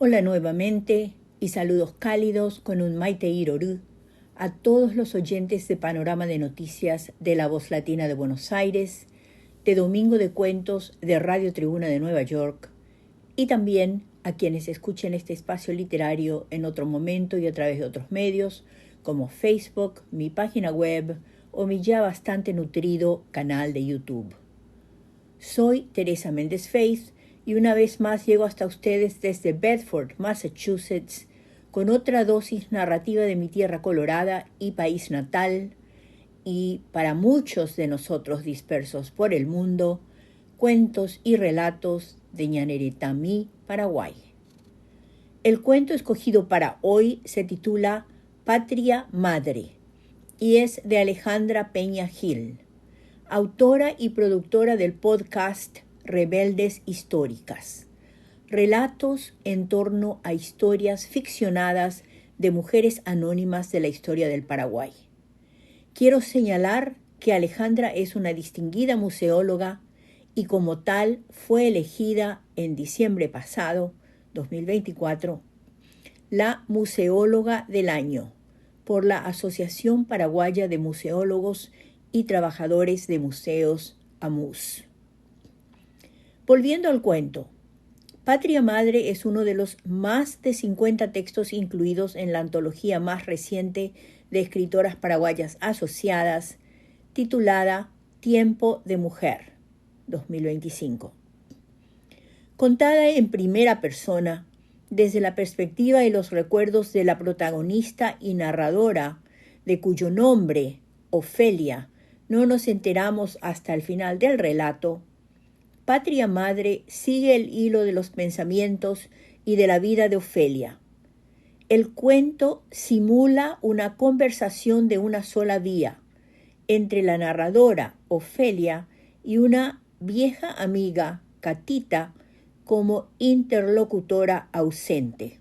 Hola nuevamente y saludos cálidos con un Maite Irorú a todos los oyentes de Panorama de Noticias de La Voz Latina de Buenos Aires, de Domingo de Cuentos de Radio Tribuna de Nueva York y también a quienes escuchen este espacio literario en otro momento y a través de otros medios como Facebook, mi página web o mi ya bastante nutrido canal de YouTube. Soy Teresa Méndez Faith y una vez más llego hasta ustedes desde Bedford, Massachusetts, con otra dosis narrativa de mi tierra colorada y país natal, y para muchos de nosotros dispersos por el mundo, cuentos y relatos de Ñaneretami, Paraguay. El cuento escogido para hoy se titula Patria Madre y es de Alejandra Peña Gil, autora y productora del podcast Rebeldes Históricas, relatos en torno a historias ficcionadas de mujeres anónimas de la historia del Paraguay. Quiero señalar que Alejandra es una distinguida museóloga y como tal fue elegida en diciembre pasado, 2024, la Museóloga del Año por la Asociación Paraguaya de Museólogos y Trabajadores de Museos, AMUS. Volviendo al cuento, Patria Madre es uno de los más de 50 textos incluidos en la antología más reciente de escritoras paraguayas asociadas, titulada Tiempo de Mujer, 2025. Contada en primera persona, desde la perspectiva y los recuerdos de la protagonista y narradora, de cuyo nombre, Ofelia, no nos enteramos hasta el final del relato, Patria Madre sigue el hilo de los pensamientos y de la vida de Ofelia. El cuento simula una conversación de una sola vía entre la narradora, Ofelia, y una vieja amiga, Catita, como interlocutora ausente.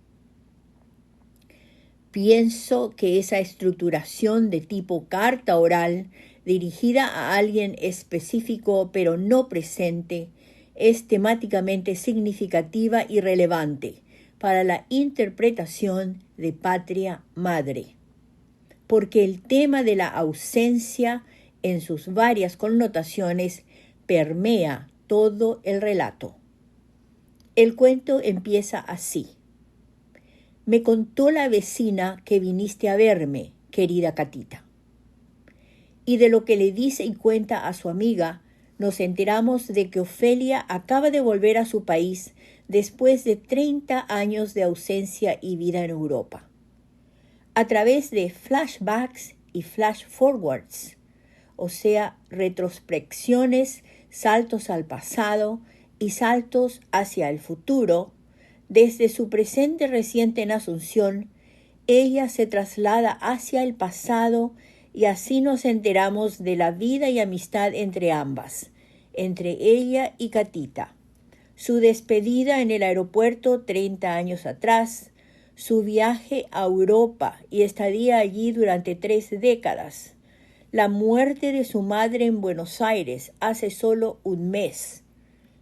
Pienso que esa estructuración de tipo carta oral dirigida a alguien específico pero no presente es temáticamente significativa y relevante para la interpretación de Patria Madre, porque el tema de la ausencia en sus varias connotaciones permea todo el relato. El cuento empieza así. Me contó la vecina que viniste a verme, querida Catita. Y de lo que le dice y cuenta a su amiga, nos enteramos de que Ofelia acaba de volver a su país después de 30 años de ausencia y vida en Europa. A través de flashbacks y flash forwards, o sea, retrospecciones, saltos al pasado y saltos hacia el futuro, desde su presente reciente en Asunción, ella se traslada hacia el pasado y así nos enteramos de la vida y amistad entre ambas, entre ella y Catita, su despedida en el aeropuerto 30 años atrás, su viaje a Europa y estadía allí durante 3 décadas, la muerte de su madre en Buenos Aires hace solo un mes,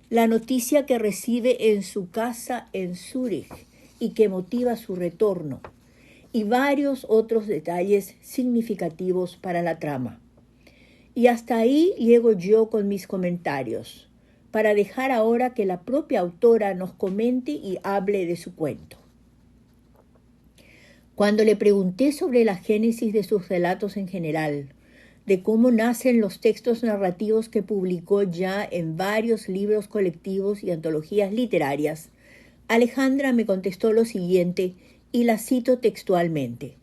la noticia que recibe en su casa en Zúrich y que motiva su retorno, y varios otros detalles significativos para la trama. Y hasta ahí llego yo con mis comentarios, para dejar ahora que la propia autora nos comente y hable de su cuento. Cuando le pregunté sobre la génesis de sus relatos en general, de cómo nacen los textos narrativos que publicó ya en varios libros colectivos y antologías literarias, Alejandra me contestó lo siguiente y la cito textualmente.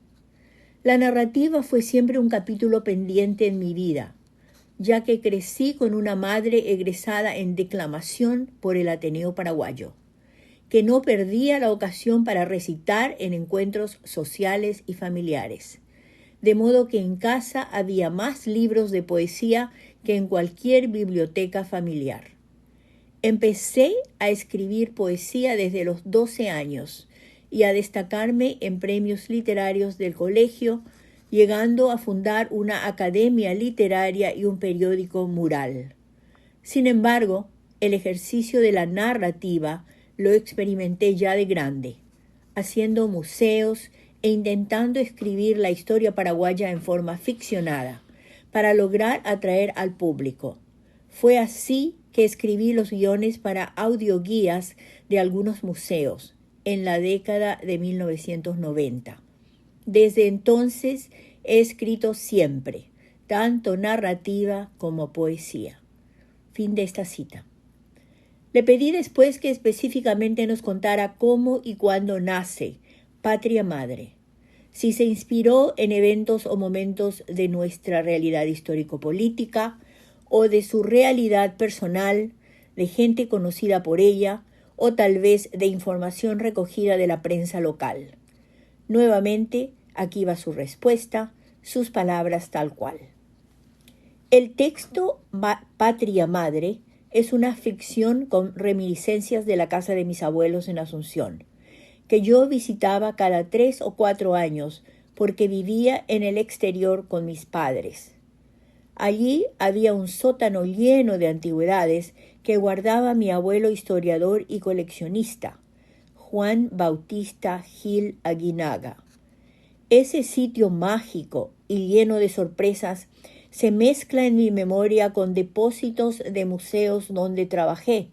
La narrativa fue siempre un capítulo pendiente en mi vida, ya que crecí con una madre egresada en declamación por el Ateneo Paraguayo, que no perdía la ocasión para recitar en encuentros sociales y familiares. De modo que en casa había más libros de poesía que en cualquier biblioteca familiar. Empecé a escribir poesía desde los 12 años y a destacarme en premios literarios del colegio, llegando a fundar una academia literaria y un periódico Mural. Sin embargo, el ejercicio de la narrativa lo experimenté ya de grande, haciendo museos e intentando escribir la historia paraguaya en forma ficcionada para lograr atraer al público. Fue así que escribí los guiones para audioguías de algunos museos en la década de 1990. Desde entonces he escrito siempre, tanto narrativa como poesía. Fin de esta cita. Le pedí después que específicamente nos contara cómo y cuándo nace Patria Madre, si se inspiró en eventos o momentos de nuestra realidad histórico-política o de su realidad personal, de gente conocida por ella o tal vez de información recogida de la prensa local. Nuevamente, aquí va su respuesta, sus palabras tal cual. El texto Patria Madre es una ficción con reminiscencias de la casa de mis abuelos en Asunción, que yo visitaba cada 3 o 4 años porque vivía en el exterior con mis padres. Allí había un sótano lleno de antigüedades que guardaba mi abuelo historiador y coleccionista, Juan Bautista Gil Aguinaga. Ese sitio mágico y lleno de sorpresas se mezcla en mi memoria con depósitos de museos donde trabajé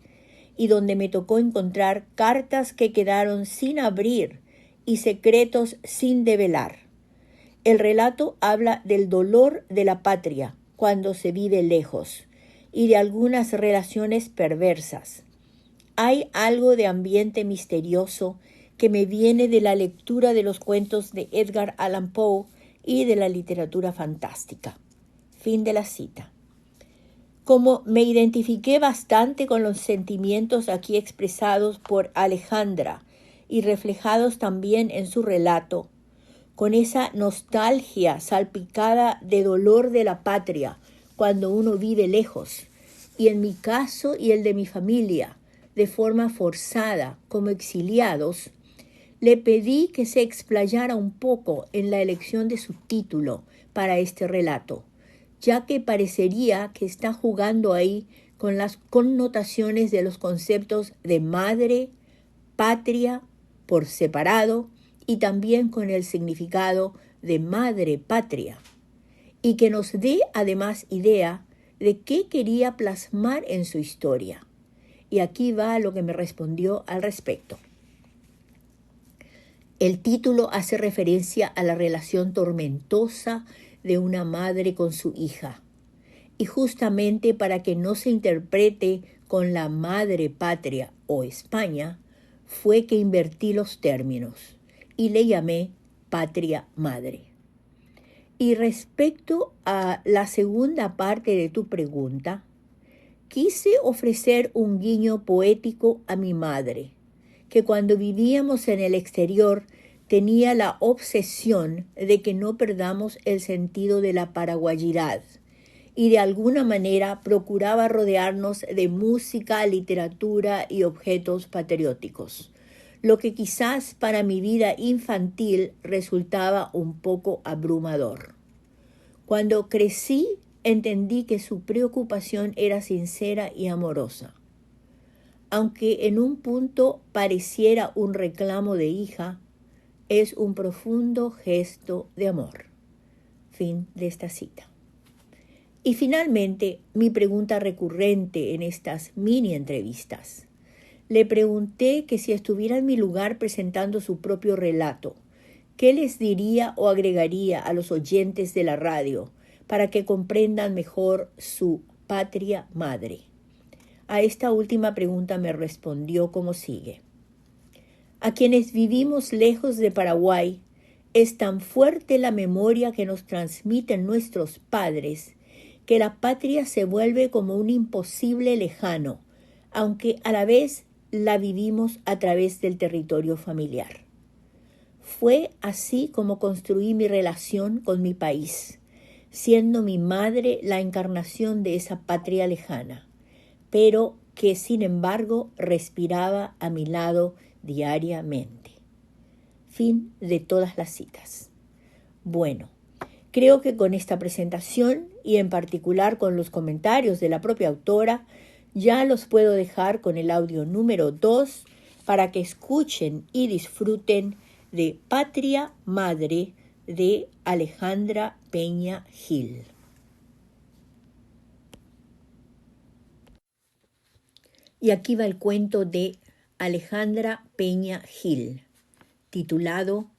y donde me tocó encontrar cartas que quedaron sin abrir y secretos sin develar. El relato habla del dolor de la patria cuando se vive lejos y de algunas relaciones perversas. Hay algo de ambiente misterioso que me viene de la lectura de los cuentos de Edgar Allan Poe y de la literatura fantástica. Fin de la cita. Como me identifiqué bastante con los sentimientos aquí expresados por Alejandra y reflejados también en su relato, con esa nostalgia salpicada de dolor de la patria cuando uno vive lejos, y en mi caso y el de mi familia, de forma forzada como exiliados, le pedí que se explayara un poco en la elección de su título para este relato, ya que parecería que está jugando ahí con las connotaciones de los conceptos de madre, patria, por separado, y también con el significado de madre patria, y que nos dé además idea de qué quería plasmar en su historia. Y aquí va lo que me respondió al respecto. El título hace referencia a la relación tormentosa de una madre con su hija. Y justamente para que no se interprete con la madre patria o España, fue que invertí los términos y le llamé Patria Madre. Y respecto a la segunda parte de tu pregunta, quise ofrecer un guiño poético a mi madre, que cuando vivíamos en el exterior tenía la obsesión de que no perdamos el sentido de la paraguayidad y de alguna manera procuraba rodearnos de música, literatura y objetos patrióticos, lo que quizás para mi vida infantil resultaba un poco abrumador. Cuando crecí, entendí que su preocupación era sincera y amorosa. Aunque en un punto pareciera un reclamo de hija, es un profundo gesto de amor. Fin de esta cita. Y finalmente, mi pregunta recurrente en estas mini entrevistas. Le pregunté que si estuviera en mi lugar presentando su propio relato, ¿qué les diría o agregaría a los oyentes de la radio para que comprendan mejor su patria madre? A esta última pregunta me respondió como sigue. A quienes vivimos lejos de Paraguay, es tan fuerte la memoria que nos transmiten nuestros padres que la patria se vuelve como un imposible lejano, aunque a la vez la vivimos a través del territorio familiar. Fue así como construí mi relación con mi país, siendo mi madre la encarnación de esa patria lejana, pero que sin embargo respiraba a mi lado diariamente. Fin de todas las citas. Bueno, creo que con esta presentación y en particular con los comentarios de la propia autora, ya los puedo dejar con el audio número 2 para que escuchen y disfruten de Patria Madre de Alejandra Peña Gil. Y aquí va el cuento de Alejandra Peña Gil, titulado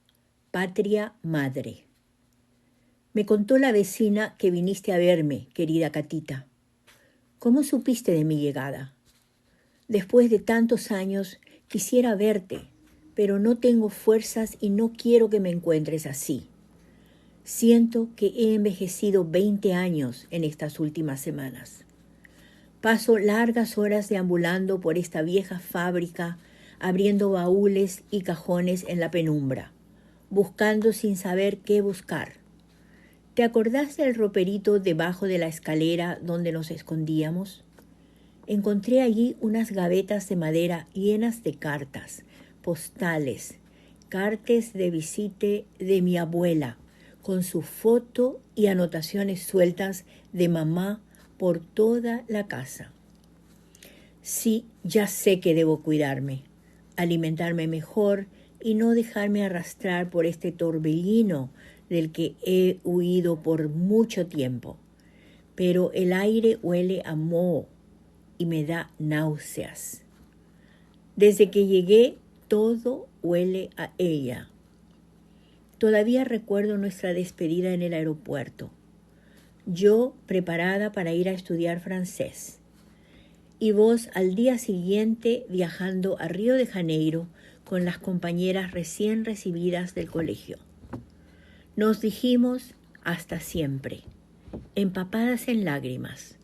Patria Madre. Me contó la vecina que viniste a verme, querida Catita. ¿Cómo supiste de mi llegada? Después de tantos años quisiera verte, pero no tengo fuerzas y no quiero que me encuentres así. Siento que he envejecido 20 años en estas últimas semanas. Paso largas horas deambulando por esta vieja fábrica, abriendo baúles y cajones en la penumbra, buscando sin saber qué buscar. ¿Te acordás del roperito debajo de la escalera donde nos escondíamos? Encontré allí unas gavetas de madera llenas de cartas, postales, cartas de visite de mi abuela, con su foto y anotaciones sueltas de mamá por toda la casa. Sí, ya sé que debo cuidarme, alimentarme mejor y no dejarme arrastrar por este torbellino del que he huido por mucho tiempo. Pero el aire huele a moho y me da náuseas. Desde que llegué, todo huele a ella. Todavía recuerdo nuestra despedida en el aeropuerto. Yo preparada para ir a estudiar francés. Y vos al día siguiente viajando a Río de Janeiro con las compañeras recién recibidas del colegio. Nos dijimos hasta siempre, empapadas en lágrimas,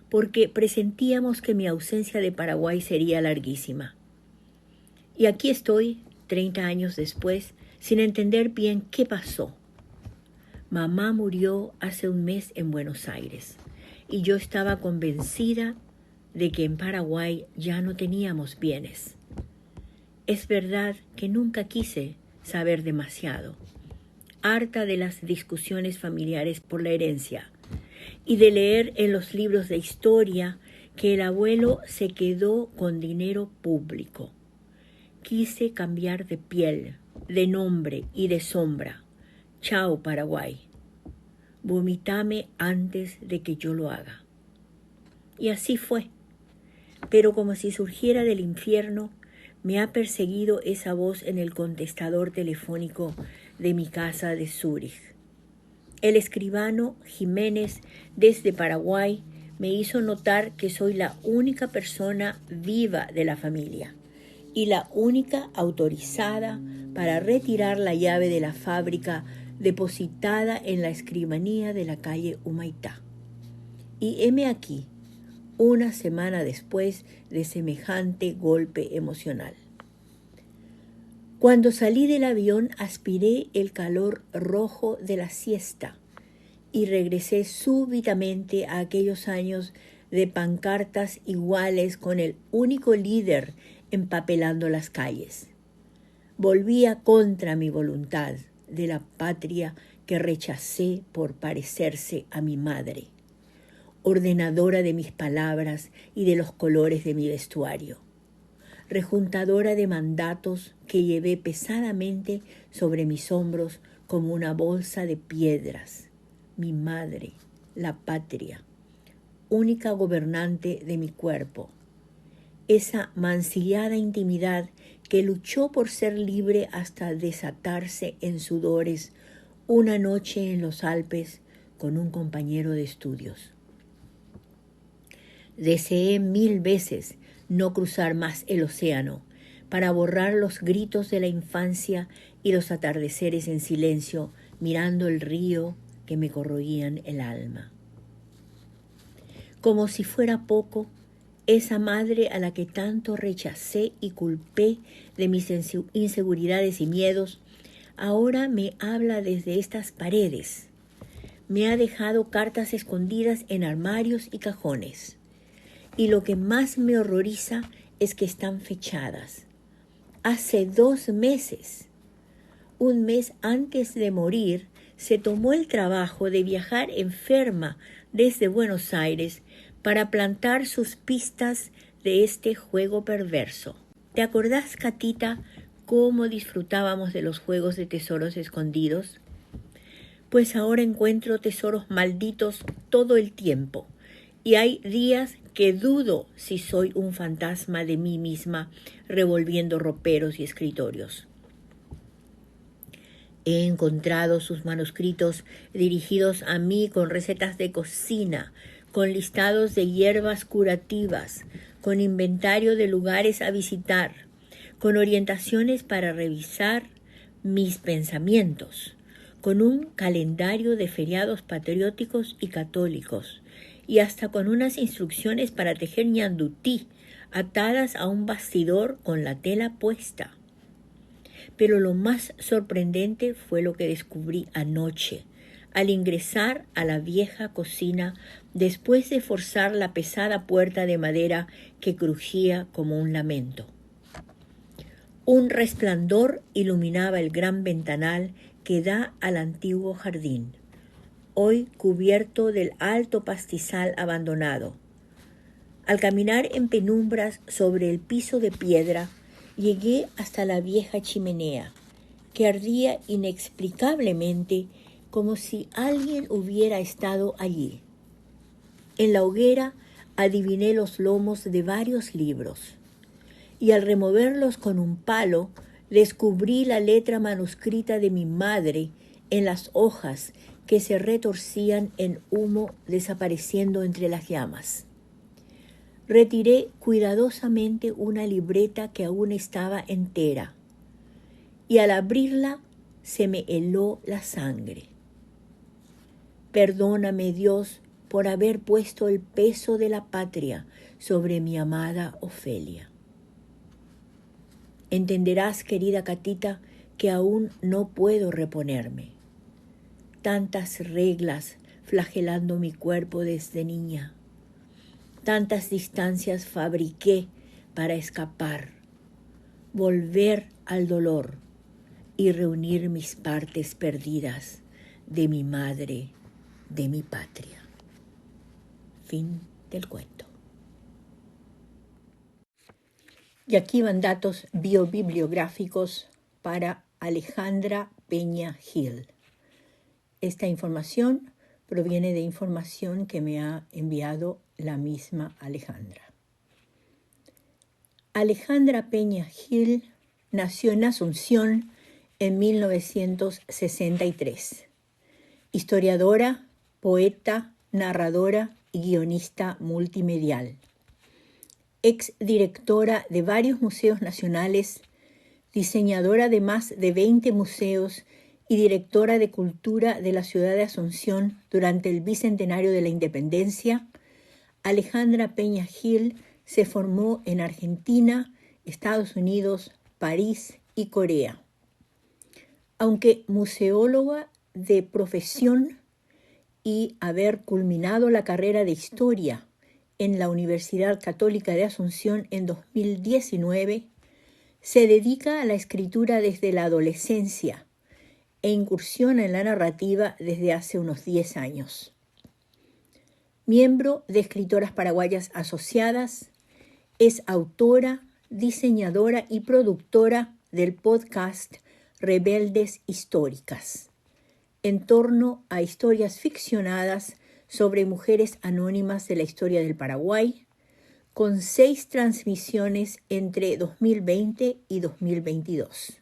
porque presentíamos que mi ausencia de Paraguay sería larguísima. Y aquí estoy, 30 años después, sin entender bien qué pasó. Mamá murió hace un mes en Buenos Aires y yo estaba convencida de que en Paraguay ya no teníamos bienes. Es verdad que nunca quise saber demasiado, harta de las discusiones familiares por la herencia y de leer en los libros de historia que el abuelo se quedó con dinero público. Quise cambiar de piel, de nombre y de sombra. Chao, Paraguay. Vomitame antes de que yo lo haga. Y así fue. Pero como si surgiera del infierno, me ha perseguido esa voz en el contestador telefónico de mi casa de Zúrich. El escribano Jiménez, desde Paraguay, me hizo notar que soy la única persona viva de la familia y la única autorizada para retirar la llave de la fábrica depositada en la escribanía de la calle Humaitá. Y heme aquí, una semana después de semejante golpe emocional. Cuando salí del avión aspiré el calor rojo de la siesta y regresé súbitamente a aquellos años de pancartas iguales con el único líder empapelando las calles. Volvía contra mi voluntad de la patria que rechacé por parecerse a mi madre, ordenadora de mis palabras y de los colores de mi vestuario, rejuntadora de mandatos que llevé pesadamente sobre mis hombros como una bolsa de piedras, mi madre, la patria, única gobernante de mi cuerpo, esa mancillada intimidad que luchó por ser libre hasta desatarse en sudores una noche en los Alpes con un compañero de estudios. Deseé 1000 veces no cruzar más el océano para borrar los gritos de la infancia y los atardeceres en silencio mirando el río que me corroían el alma. Como si fuera poco, esa madre a la que tanto rechacé y culpé de mis inseguridades y miedos, ahora me habla desde estas paredes. Me ha dejado cartas escondidas en armarios y cajones. Y lo que más me horroriza es que están fechadas. Hace 2 meses, un mes antes de morir, se tomó el trabajo de viajar enferma desde Buenos Aires para plantar sus pistas de este juego perverso. ¿Te acordás, Catita, cómo disfrutábamos de los juegos de tesoros escondidos? Pues ahora encuentro tesoros malditos todo el tiempo, y hay días que dudo si soy un fantasma de mí misma revolviendo roperos y escritorios. He encontrado sus manuscritos dirigidos a mí con recetas de cocina, con listados de hierbas curativas, con inventario de lugares a visitar, con orientaciones para revisar mis pensamientos, con un calendario de feriados patrióticos y católicos, y hasta con unas instrucciones para tejer ñandutí, atadas a un bastidor con la tela puesta. Pero lo más sorprendente fue lo que descubrí anoche, al ingresar a la vieja cocina después de forzar la pesada puerta de madera que crujía como un lamento. Un resplandor iluminaba el gran ventanal que da al antiguo jardín, hoy cubierto del alto pastizal abandonado. Al caminar en penumbras sobre el piso de piedra, llegué hasta la vieja chimenea, que ardía inexplicablemente como si alguien hubiera estado allí. En la hoguera adiviné los lomos de varios libros, y al removerlos con un palo, descubrí la letra manuscrita de mi madre en las hojas que se retorcían en humo desapareciendo entre las llamas. Retiré cuidadosamente una libreta que aún estaba entera, y al abrirla se me heló la sangre. Perdóname, Dios, por haber puesto el peso de la patria sobre mi amada Ofelia. Entenderás, querida Catita, que aún no puedo reponerme. Tantas reglas flagelando mi cuerpo desde niña. Tantas distancias fabriqué para escapar, volver al dolor y reunir mis partes perdidas de mi madre, de mi patria. Fin del cuento. Y aquí van datos biobibliográficos para Alejandra Peña Gil. Esta información proviene de información que me ha enviado la misma Alejandra. Alejandra Peña Gil nació en Asunción en 1963. Historiadora, poeta, narradora y guionista multimedial. Exdirectora de varios museos nacionales, diseñadora de más de 20 museos y directora de Cultura de la ciudad de Asunción durante el Bicentenario de la Independencia, Alejandra Peña Gil se formó en Argentina, Estados Unidos, París y Corea. Aunque museóloga de profesión y haber culminado la carrera de Historia en la Universidad Católica de Asunción en 2019, se dedica a la escritura desde la adolescencia e incursiona en la narrativa desde hace unos 10 años. Miembro de Escritoras Paraguayas Asociadas, es autora, diseñadora y productora del podcast Rebeldes Históricas, en torno a historias ficcionadas sobre mujeres anónimas de la historia del Paraguay, con 6 transmisiones entre 2020 y 2022.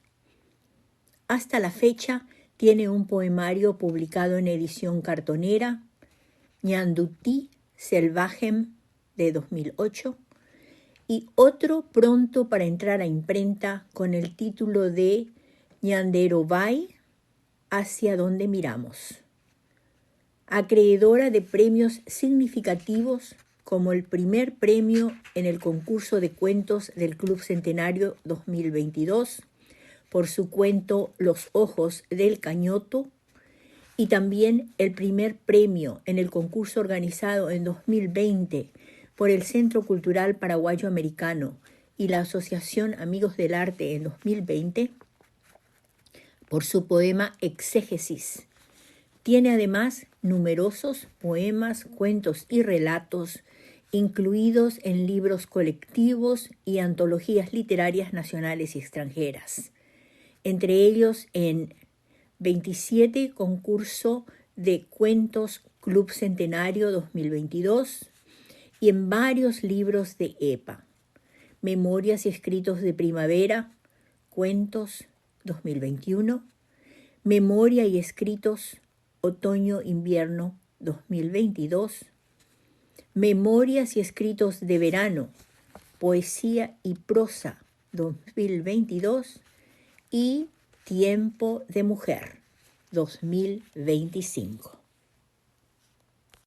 Hasta la fecha tiene un poemario publicado en edición cartonera, Ñandutí Selvajem, de 2008, y otro pronto para entrar a imprenta con el título de Ñanderobay, hacia donde miramos. Acreedora de premios significativos como el primer premio en el concurso de cuentos del Club Centenario 2022 por su cuento Los ojos del cañoto, y también el primer premio en el concurso organizado en 2020 por el Centro Cultural Paraguayo Americano y la Asociación Amigos del Arte en 2020 por su poema Exégesis. Tiene además numerosos poemas, cuentos y relatos incluidos en libros colectivos y antologías literarias nacionales y extranjeras, entre ellos en 27 concurso de cuentos Club Centenario 2022 y en varios libros de EPA, Memorias y Escritos de Primavera, Cuentos 2021, Memoria y Escritos Otoño-Invierno 2022, Memorias y Escritos de Verano, Poesía y Prosa 2022 y Tiempo de Mujer 2025.